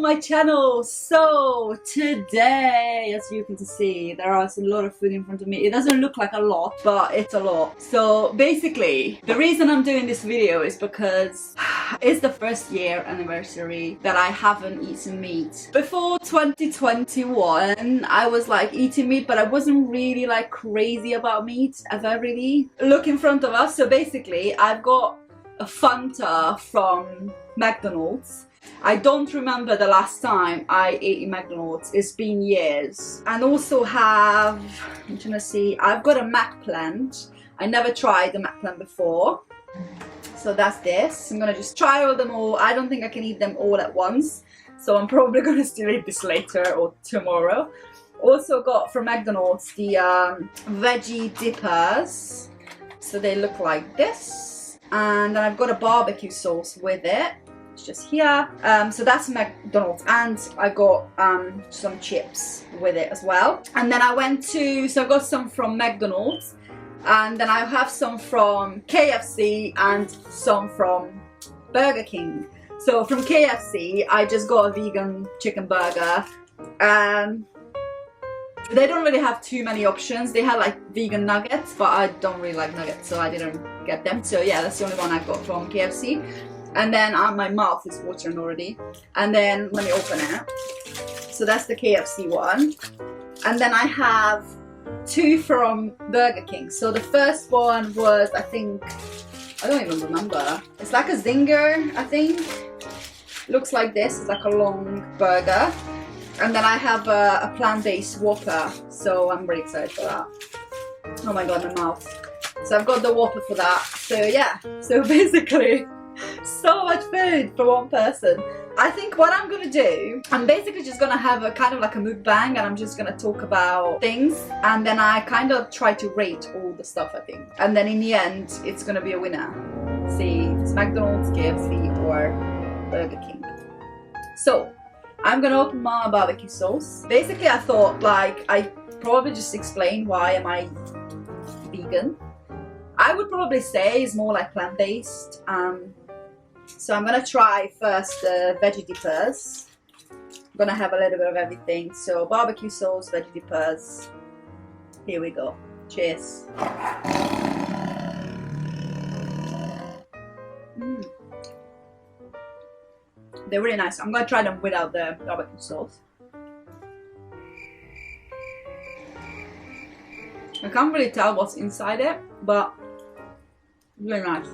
my channel. So today, as you can see, there is a lot of food in front of me. It doesn't look like a lot, but it's a lot. So basically, the reason I'm doing this video is because it's the first year anniversary that I haven't eaten meat. Before 2021, I was like eating meat, but I wasn't really like crazy about meat ever really. Look in front of us. So basically, I've got a Fanta from McDonald's. I don't remember the last time I ate in McDonald's. It's been years. And also have, I'm trying to see, I've got a McPlant. I never tried the McPlant before. So that's this. I'm gonna just try all them all. I don't think I can eat them all at once. So I'm probably gonna still eat this later or tomorrow. Also got from McDonald's the veggie dippers. So they look like this. And then I've got a barbecue sauce with it. It's just here. So that's McDonald's, and I got some chips with it as well. And then I went to, so I got some from McDonald's, and then I have some from KFC and some from Burger King. So from KFC, I just got a vegan chicken burger. They don't really have too many options. They had like vegan nuggets, but I don't really like nuggets, so I didn't get them. So yeah, that's the only one I got from KFC. And then my mouth is watering already. And then let me open it. So that's the KFC one. And then I have two from Burger King. So the first one was, I think, I don't even remember. It's like a zinger, I think. Looks like this. It's like a long burger. And then I have a plant-based Whopper. So I'm really excited for that. Oh my god, my mouth. So I've got the Whopper for that. So yeah. So basically, so much food for one person. I think what I'm gonna do, I'm basically just gonna have a kind of like a mukbang, and I'm just gonna talk about things, and then I kind of try to rate all the stuff, I think. And then in the end, it's gonna be a winner. See if it's McDonald's, KFC, or Burger King. So I'm gonna open my barbecue sauce. Basically, I thought like I probably just explain why am I vegan. I would probably say it's more like plant-based. So I'm gonna try first the veggie dippers. I'm gonna have a little bit of everything. So barbecue sauce, veggie dippers. Here we go. Cheers. They're really nice. I'm gonna try them without the barbecue sauce. I can't really tell what's inside it, but really nice.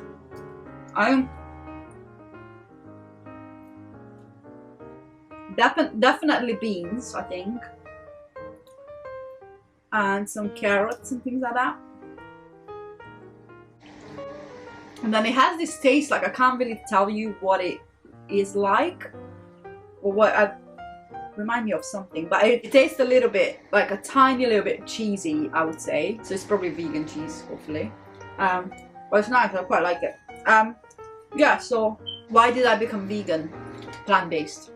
Definitely beans, I think, and some carrots and things like that. And then it has this taste, like I can't really tell you what it is like, or what remind me of something, but it tastes a little bit like a tiny little bit cheesy, I would say. So it's probably vegan cheese, hopefully. But it's nice. I quite like it. Yeah. So why did I become vegan, plant-based?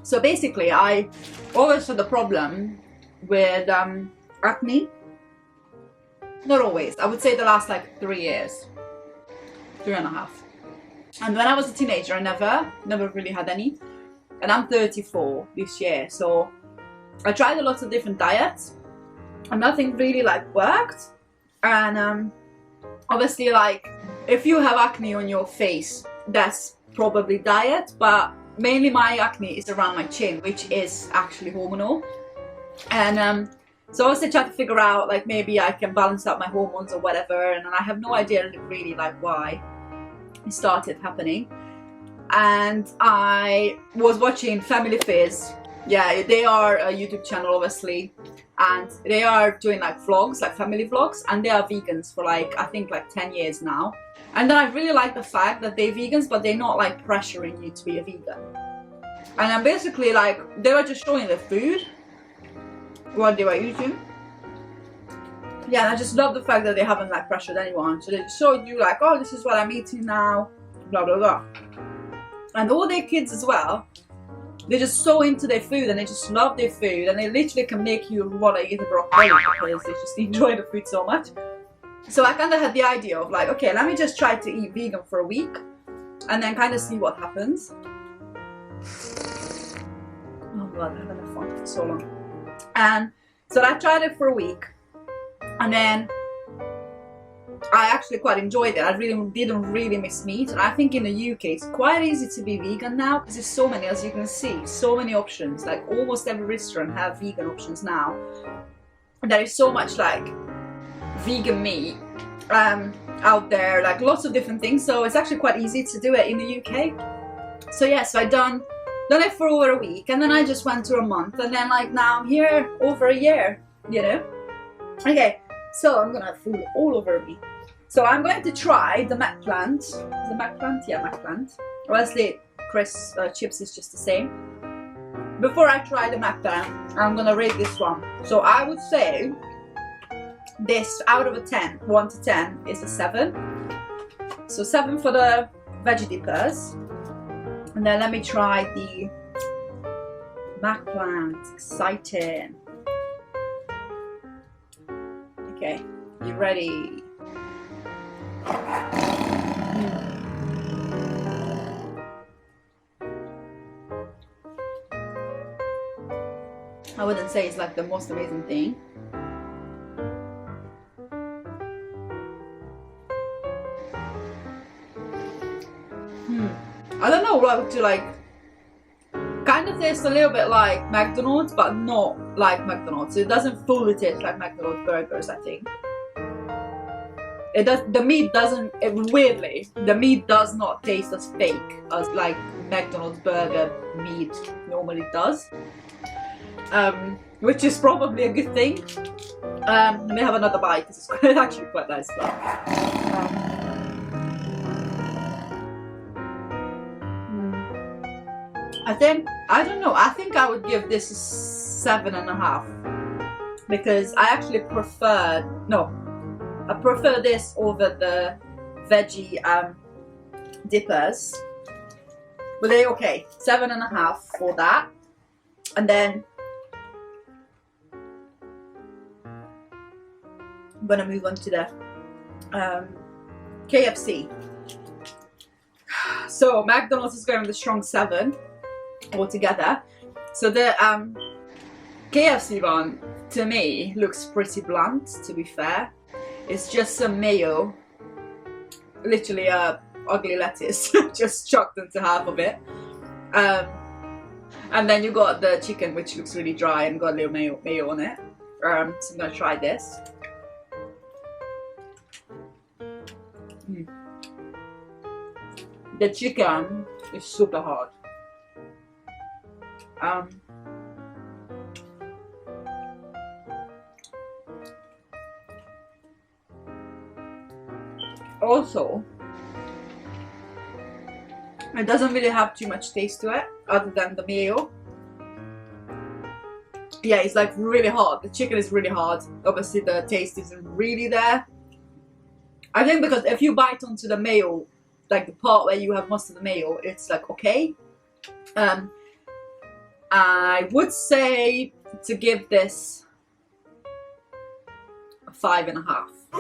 So basically, I always had a problem with acne. Not always. I would say the last like 3 years, 3.5. And when I was a teenager, I never really had any. And I'm 34 this year, so I tried a lot of different diets, and nothing really like worked. And obviously, like if you have acne on your face, that's probably diet, but mainly my acne is around my chin, which is actually hormonal. And so I also tried to figure out like maybe I can balance out my hormones or whatever, and I have no idea really like why it started happening. And I was watching Family Fizz. Yeah, they are a YouTube channel obviously, and they are doing like vlogs, like family vlogs, and they are vegans for like I think like 10 years now. And then I really like the fact that they're vegans, but they're not like pressuring you to be a vegan. And I'm basically like, they were just showing the food, what they were eating. Yeah, and I just love the fact that they haven't like pressured anyone. So they just showed you like, oh, this is what I'm eating now, blah blah blah. And all their kids as well, they're just so into their food, and they just love their food, and they literally can make you want to eat a broccoli because they just enjoy the food so much. So I kind of had the idea of like, okay, let me just try to eat vegan for a week and then kind of see what happens. Oh god, I haven't had fun for so long. And so I tried it for a week, and then I actually quite enjoyed it. I didn't really miss meat, and I think in the UK it's quite easy to be vegan now because there's so many, as you can see, so many options. Like almost every restaurant have vegan options now. And there is so much like vegan meat out there, like lots of different things. So it's actually quite easy to do it in the UK. So yeah, so I done it for over a week, and then I just went to a month, and then like now I'm here over a year, you know. Okay, so I'm gonna have food all over me. So I'm going to try the McPlant. Is it McPlant? Yeah, McPlant. Obviously, crisp chips is just the same. Before I try the McPlant, I'm gonna rate this one. So I would say this out of a 10, 1 to 10, is a 7. So 7 for the veggie dippers. And then let me try the McPlant. Exciting. Okay, you ready? I wouldn't say it's like the most amazing thing. I don't know what to like. Kind of tastes a little bit like McDonald's, but not like McDonald's. It doesn't fully taste like McDonald's burgers, I think. It does. The meat doesn't. Weirdly, the meat does not taste as fake as like McDonald's burger meat normally does. Which is probably a good thing. Let me have another bite because it's actually quite nice. I don't know. I think I would give this a 7.5 because I actually prefer this over the veggie dippers. But they're okay. 7.5 for that, and then I'm gonna move on to the KFC. So McDonald's is going with a strong 7 altogether. So the KFC one to me looks pretty blunt, to be fair. It's just some mayo, literally a ugly lettuce just chucked into half of it, and then you got the chicken, which looks really dry and got a little mayo on it. So I'm gonna try this. The chicken is super hard. Also, it doesn't really have too much taste to it other than the mayo. Yeah, it's like really hard. The chicken is really hard. Obviously the taste isn't really there. I think because if you bite onto the mayo, like the part where you have most of the mayo, it's like okay. I would say to give this a 5.5. I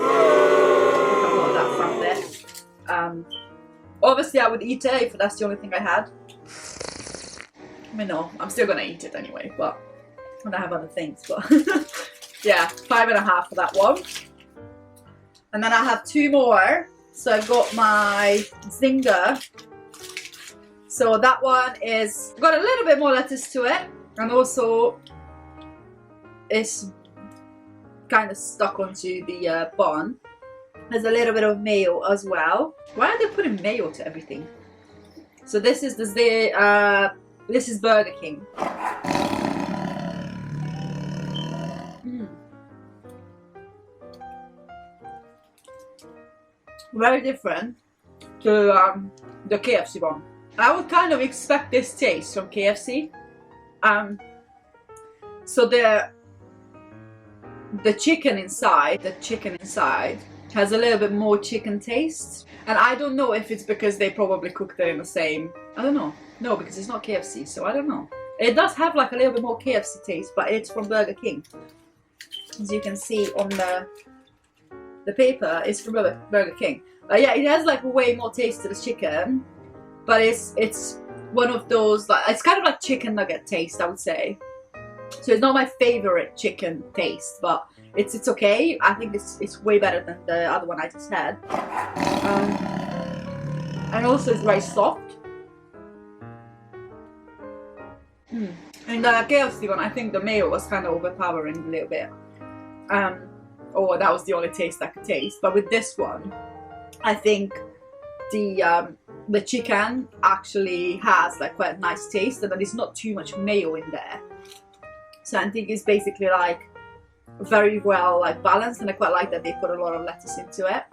got that from there. Obviously I would eat it if that's the only thing I had. I mean, no, I'm still gonna eat it anyway, but when I have other things. But yeah, 5.5 for that one. And then I have 2 more. So I've got my Zinger. So that one is got a little bit more lettuce to it, and also it's kind of stuck onto the bun. There's a little bit of mayo as well. Why are they putting mayo to everything? So this is this is Burger King. Very different to the KFC one. I would kind of expect this taste from KFC. So the chicken inside has a little bit more chicken taste, and I don't know if it's because they probably cooked it in the same. I don't know. No, because it's not KFC, so I don't know. It does have like a little bit more KFC taste, but it's from Burger King. As you can see on the paper, it's from Burger King. Yeah, it has like way more taste to the chicken, but it's one of those, like, it's kind of like chicken nugget taste, I would say. So it's not my favorite chicken taste, but it's okay. I think it's way better than the other one I just had. And also it's very soft. And the KFC one, I think the mayo was kind of overpowering a little bit. Or that was the only taste I could taste. But with this one, I think the chicken actually has like quite a nice taste, and then there's not too much mayo in there. So I think it's basically like very well like balanced, and I quite like that they put a lot of lettuce into it.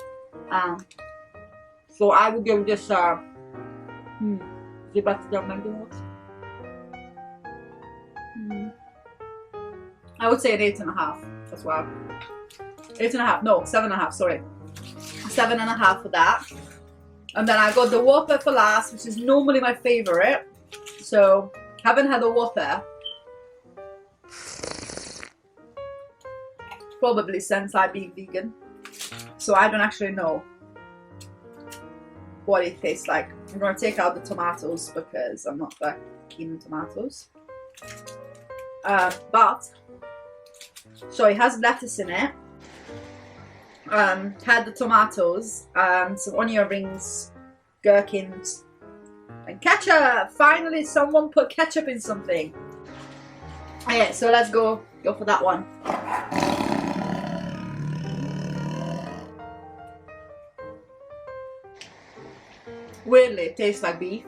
So I would give this is it better than McDonald's? I would say an 8.5 as well. 8.5, no, 7.5, sorry. 7.5 for that. And then I got the Whopper for last, which is normally my favorite. So, haven't had a Whopper probably since I've been vegan. So I don't actually know what it tastes like. I'm going to take out the tomatoes because I'm not that keen on tomatoes. So it has lettuce in it. Had the tomatoes, some onion rings, gherkins, and ketchup. Finally, someone put ketchup in something. Okay, so let's go for that one. Weirdly, it tastes like beef,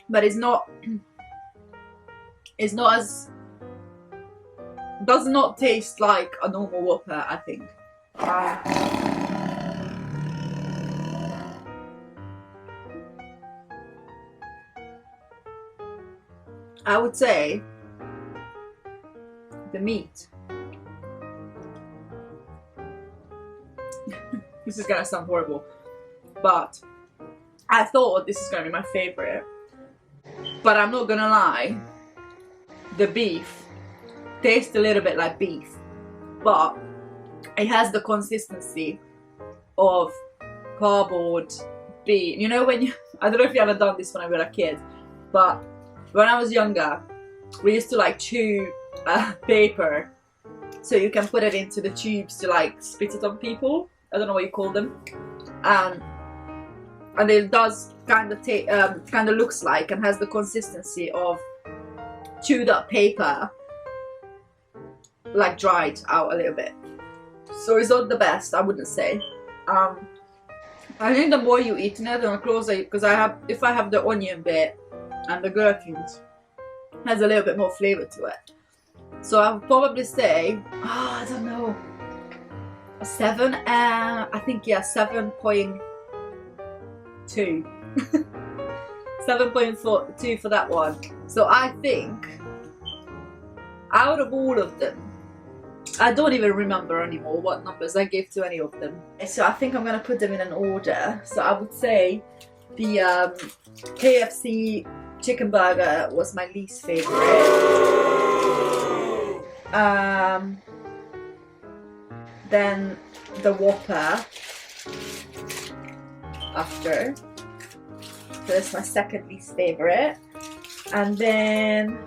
but it's not. It's not as. Does not taste like a normal Whopper, I think. I would say the meat. This is gonna sound horrible, but I thought this is gonna be my favorite. But I'm not gonna lie, the beef tastes a little bit like beef, but it has the consistency of cardboard beef. You know when you, I don't know if you ever done this when I was a kid, but when I was younger, we used to like chew paper so you can put it into the tubes to like spit it on people. I don't know what you call them. And it does kind of looks like and has the consistency of chewed up paper, like dried out a little bit. So it's not the best, I wouldn't say. I think the more you eat it, the closer, because if I have the onion bit and the gherkins, it has a little bit more flavor to it. So I would probably say, I don't know, a 7. I think 7.2. 7.2 for that one. So I think out of all of them, I don't even remember anymore what numbers I gave to any of them. So I think I'm gonna put them in an order. So I would say the KFC chicken burger was my least favorite. Then the Whopper after. So that's my second least favorite. And then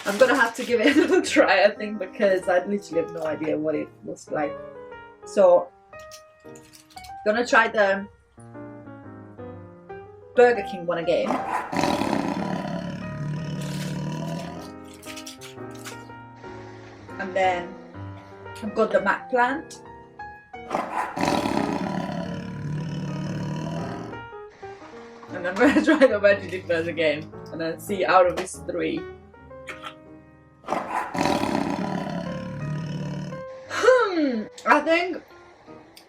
I'm gonna have to give it a little try, I think, because I literally have no idea what it was like. So, gonna try the Burger King one again. And then I've got the McPlant. And I'm gonna try the veggie dippers again, and then see out of these 3. I think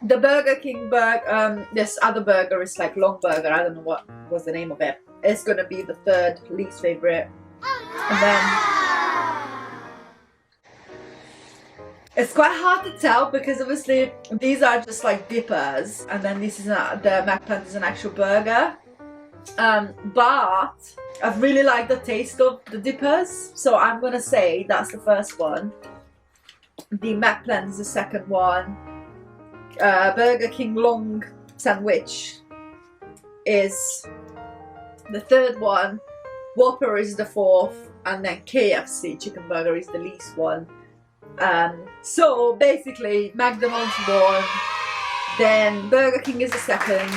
the Burger King burger, this other burger is like long burger, I don't know what was the name of it. It's gonna be the 3rd least favorite. And then it's quite hard to tell because obviously these are just like dippers, and then this is the McPlant is an actual burger. But I've really liked the taste of the dippers, so I'm gonna say that's the first one. The McPlant is the second one. Burger King long sandwich is the third one, Whopper is the fourth, and then KFC chicken burger is the least one. So basically McDonald's won, then Burger King is the second,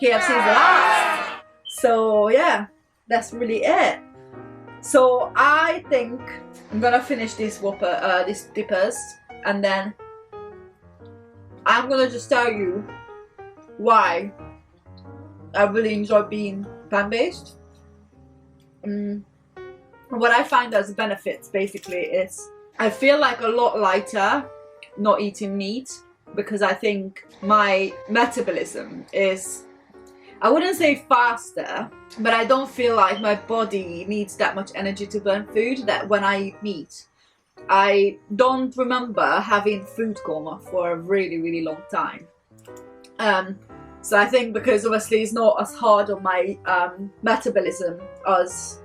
KFC is the last. So yeah, that's really it. So I think I'm gonna finish this Whopper, these dippers, and then I'm gonna just tell you why I really enjoy being plant-based. What I find as benefits basically is I feel like a lot lighter not eating meat, because I think my metabolism is, I wouldn't say faster, but I don't feel like my body needs that much energy to burn food, that when I eat meat. I don't remember having food coma for a really long time. So I think because obviously it's not as hard on my metabolism as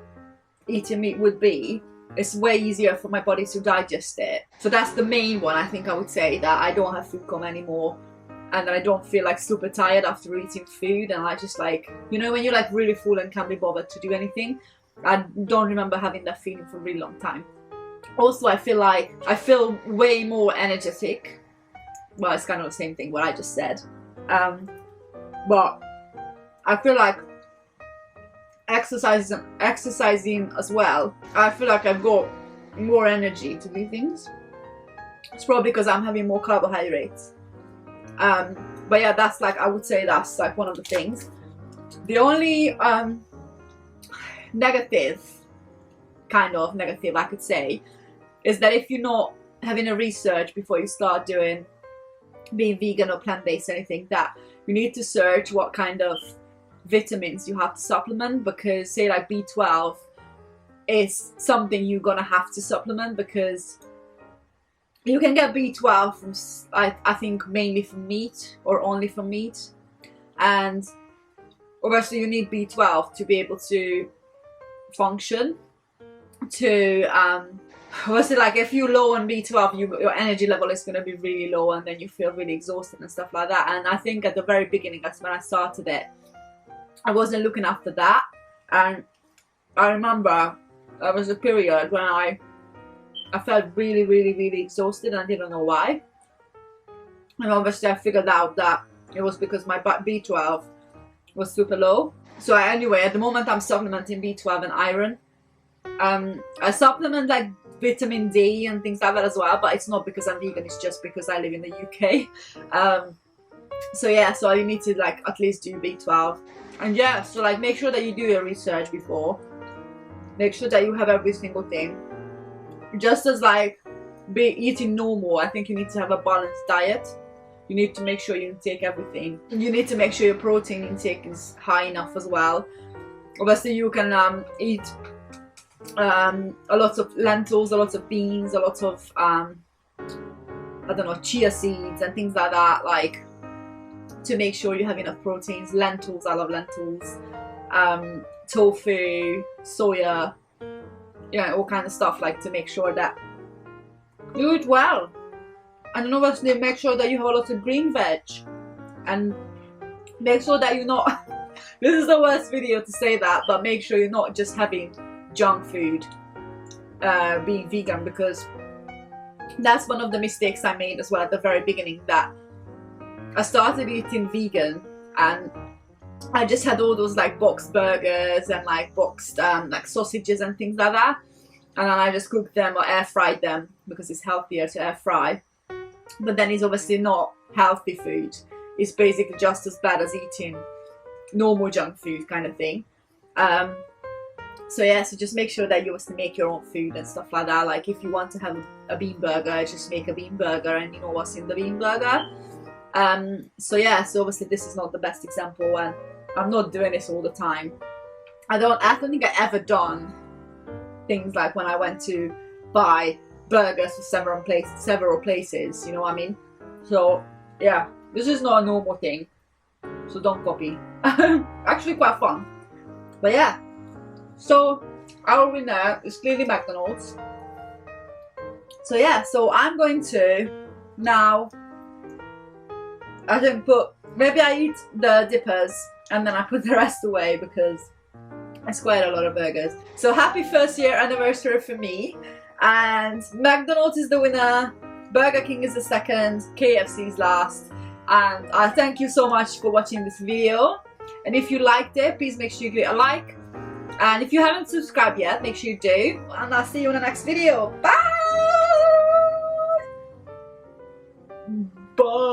eating meat would be, it's way easier for my body to digest it. So that's the main one. I think I would say that I don't have food coma anymore, and I don't feel like super tired after eating food, and I just like, you know, when you're like really full and can't be bothered to do anything. I don't remember having that feeling for a really long time. Also, I feel like I feel way more energetic. Well, it's kind of the same thing what I just said, but I feel like exercising as well, I feel like I've got more energy to do things. It's probably because I'm having more carbohydrates. But yeah, that's like, I would say that's like one of the things. The only negative I could say is that if you're not having a research before you start doing being vegan or plant-based or anything, that you need to search what kind of vitamins you have to supplement, because say like B12 is something you're gonna have to supplement, because you can get B12 from I think mainly from meat or only from meat, and obviously you need B12 to be able to function, to obviously like if you're low on B12 your energy level is going to be really low, and then you feel really exhausted and stuff like that. And I think at the very beginning, that's when I started it, I wasn't looking after that, and I remember there was a period when I felt really exhausted, and I didn't know why. And obviously I figured out that it was because my B12 was super low. So anyway, at the moment I'm supplementing B12 and iron. I supplement like vitamin D and things like that as well, but it's not because I'm vegan, it's just because I live in the UK. So yeah, so you need to like at least do B12. And yeah, so like make sure that you do your research before. Make sure that you have every single thing. Just as like eating normal, I think you need to have a balanced diet. You need to make sure you take everything. You need to make sure your protein intake is high enough as well. Obviously you can eat a lot of lentils, a lot of beans, a lot of I don't know, chia seeds and things like that, like to make sure you have enough proteins. Lentils, I love lentils, tofu, soya, yeah, all kind of stuff, like to make sure that you eat well. And then obviously make sure that you have a lot of green veg, and make sure that you're not this is the worst video to say that, but make sure you're not just having junk food being vegan, because that's one of the mistakes I made as well at the very beginning, that I started eating vegan and I just had all those like boxed burgers and like boxed like sausages and things like that, and then I just cooked them or air fried them because it's healthier to air fry. But then it's obviously not healthy food. It's basically just as bad as eating normal junk food kind of thing. So yeah, so just make sure that you obviously make your own food and stuff like that. Like if you want to have a bean burger, just make a bean burger and you know what's in the bean burger. So yeah, so obviously this is not the best example, and I'm not doing this all the time. I don't think I ever done things like when I went to buy burgers for several places, you know what I mean? So yeah, this is not a normal thing, so don't copy. Actually quite fun. But yeah, so our winner is clearly McDonald's. So yeah, so I'm going to now, I think, put maybe I eat the dippers and then I put the rest away because it's quite a lot of burgers. So happy 1st year anniversary for me, and McDonald's is the winner, Burger King is the second, KFC is last. And I thank you so much for watching this video, and if you liked it, please make sure you give it a like, and if you haven't subscribed yet, make sure you do, and I'll see you in the next video. Bye! Bye!